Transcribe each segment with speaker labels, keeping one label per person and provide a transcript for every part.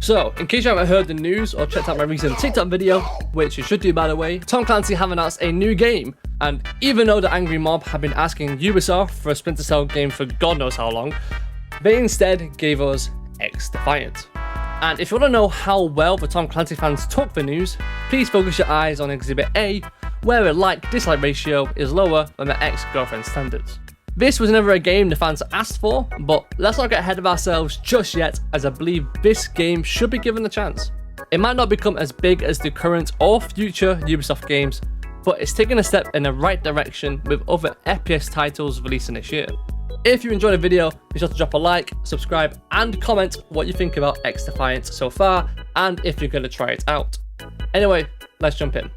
Speaker 1: So, in case you haven't heard the news or checked out my recent TikTok video, which you should do by the way, Tom Clancy have announced a new game, and even though the angry mob have been asking Ubisoft for a Splinter Cell game for God knows how long, they instead gave us XDefiant. And if you want to know how well the Tom Clancy fans took the news, please focus your eyes on Exhibit A, where a like-dislike ratio is lower than the ex-girlfriend standards. This was never a game the fans asked for, but let's not get ahead of ourselves just yet, as I believe this game should be given a chance. It might not become as big as the current or future Ubisoft games, but it's taking a step in the right direction with other FPS titles releasing this year. If you enjoyed the video, be sure to drop a like, subscribe, and comment what you think about XDefiant so far, and if you're going to try it out. Anyway, let's jump in.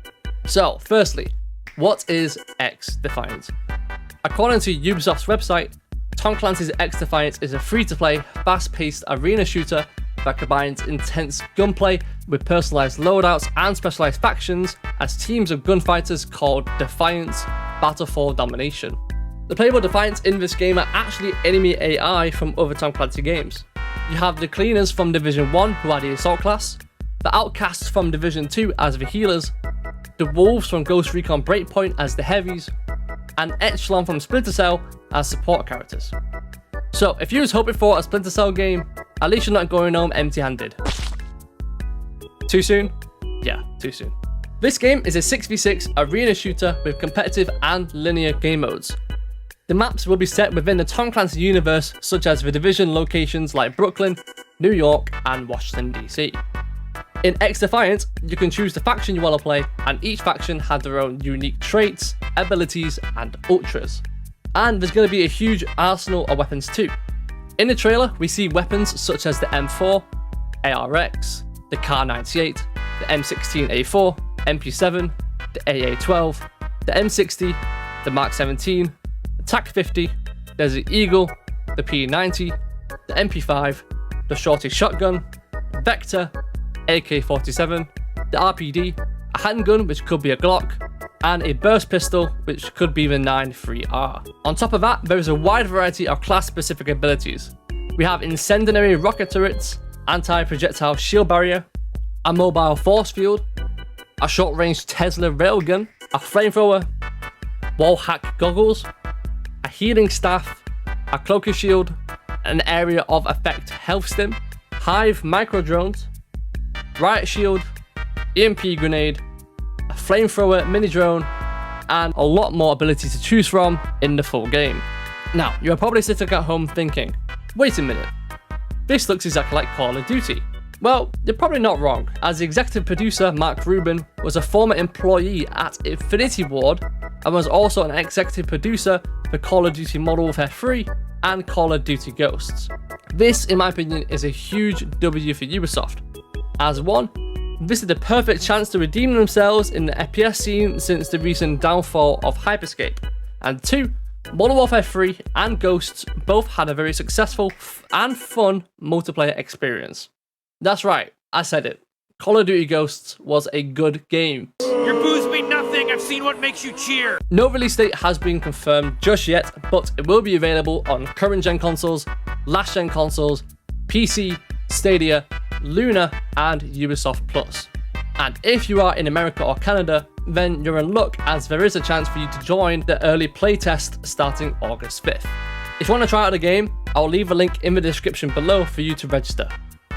Speaker 1: So, firstly, what is XDefiant? According to Ubisoft's website, Tom Clancy's XDefiant is a free-to-play, fast-paced arena shooter that combines intense gunplay with personalized loadouts and specialized factions as teams of gunfighters called Defiants battle for domination. The playable Defiants in this game are actually enemy AI from other Tom Clancy games. You have the Cleaners from Division 1 who are the Assault class, the Outcasts from Division 2 as the Healers, the Wolves from Ghost Recon Breakpoint as the Heavies, and Echelon from Splinter Cell as support characters. So if you was hoping for a Splinter Cell game, at least you're not going home empty-handed. Too soon? Yeah, too soon. This game is a 6v6 arena shooter with competitive and linear game modes. The maps will be set within the Tom Clancy universe, such as the Division locations like Brooklyn, New York, and Washington DC. In XDefiant, you can choose the faction you want to play, and each faction has their own unique traits, abilities, and ultras. And there's going to be a huge arsenal of weapons too. In the trailer, we see weapons such as the M4, ARX, the Kar98, the M16A4, MP7, the AA12, the M60, the Mark 17, the TAC-50, Desert Eagle, the P90, the MP5, the Shorty Shotgun, Vector, AK-47, the RPD, a handgun which could be a Glock, and a burst pistol which could be the 9.3R. On top of that, there is a wide variety of class-specific abilities. We have incendiary rocket turrets, anti-projectile shield barrier, a mobile force field, a short-range Tesla railgun, a flamethrower, wall hack goggles, a healing staff, a cloaking shield, an area of effect health stim, Hive micro drones, riot shield, EMP grenade, a flamethrower mini drone, and a lot more abilities to choose from in the full game. Now, you're probably sitting at home thinking, wait a minute, this looks exactly like Call of Duty. Well, you're probably not wrong, as the executive producer Mark Rubin was a former employee at Infinity Ward and was also an executive producer for Call of Duty Modern Warfare 3 and Call of Duty Ghosts. This, in my opinion, is a huge W for Ubisoft. As one, this is the perfect chance to redeem themselves in the FPS scene since the recent downfall of Hyperscape. And two, Modern Warfare 3 and Ghosts both had a very successful and fun multiplayer experience. That's right, I said it. Call of Duty Ghosts was a good game.
Speaker 2: Your boos mean nothing, I've seen what makes you cheer.
Speaker 1: No release date has been confirmed just yet, but it will be available on current gen consoles, last gen consoles, PC, Stadia, Luna, and Ubisoft Plus. And if you are in America or Canada, then you're in luck, as there is a chance for you to join the early playtest starting August 5th. If you want to try out the game, I'll leave a link in the description below for you to register.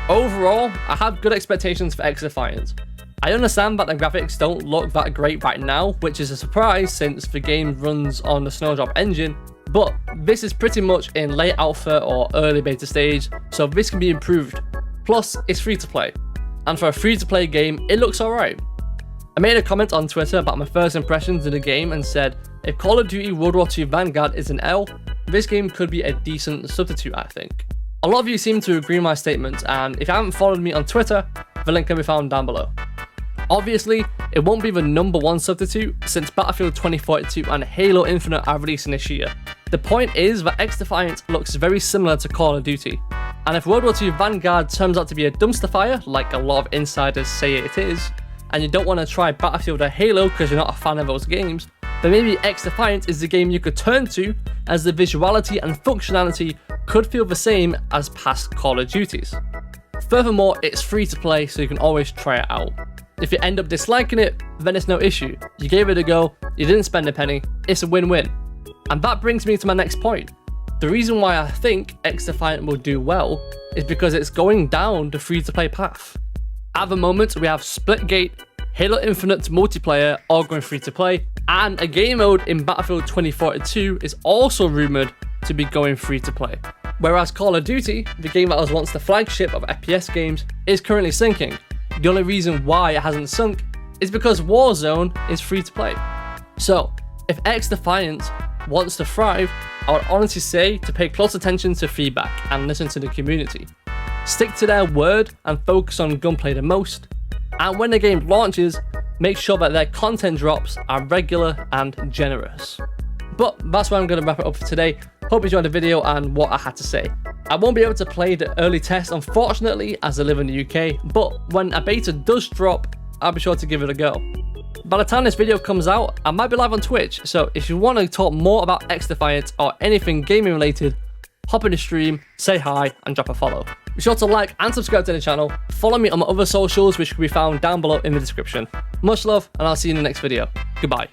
Speaker 1: Overall, I have good expectations for XDefiant. I understand that the graphics don't look that great right now, which is a surprise since the game runs on the Snowdrop engine, but this is pretty much in late alpha or early beta stage, so this can be improved. Plus, it's free to play, and for a free to play game, it looks alright. I made a comment on Twitter about my first impressions of the game and said, if Call of Duty World War II Vanguard is an L, this game could be a decent substitute, I think. A lot of you seem to agree with my statement, and if you haven't followed me on Twitter, the link can be found down below. Obviously, it won't be the #1 substitute since Battlefield 2042 and Halo Infinite are releasing this year. The point is that XDefiant looks very similar to Call of Duty, and if World War II Vanguard turns out to be a dumpster fire, like a lot of insiders say it is, and you don't want to try Battlefield or Halo because you're not a fan of those games, then maybe XDefiant is the game you could turn to, as the visuality and functionality could feel the same as past Call of Duties. Furthermore, it's free to play, so you can always try it out. If you end up disliking it, then it's no issue. You gave it a go, you didn't spend a penny, it's a win-win. And that brings me to my next point. The reason why I think XDefiant will do well is because it's going down the free-to-play path. At the moment, we have Splitgate, Halo Infinite multiplayer all going free-to-play, and a game mode in Battlefield 2042 is also rumoured to be going free-to-play. Whereas Call of Duty, the game that was once the flagship of FPS games, is currently sinking. The only reason why it hasn't sunk is because Warzone is free-to-play. So, if XDefiant wants to thrive, I would honestly say to pay close attention to feedback and listen to the community. Stick to their word and focus on gunplay the most. And when the game launches, make sure that their content drops are regular and generous. But that's where I'm going to wrap it up for today. Hope you enjoyed the video and what I had to say. I won't be able to play the early test, unfortunately, as I live in the UK, but when a beta does drop, I'll be sure to give it a go. By the time this video comes out, I might be live on Twitch, so if you want to talk more about XDefiant or anything gaming related, hop in the stream, say hi, and drop a follow. Be sure to like and subscribe to the channel. Follow me on my other socials, which can be found down below in the description. Much love, and I'll see you in the next video. Goodbye.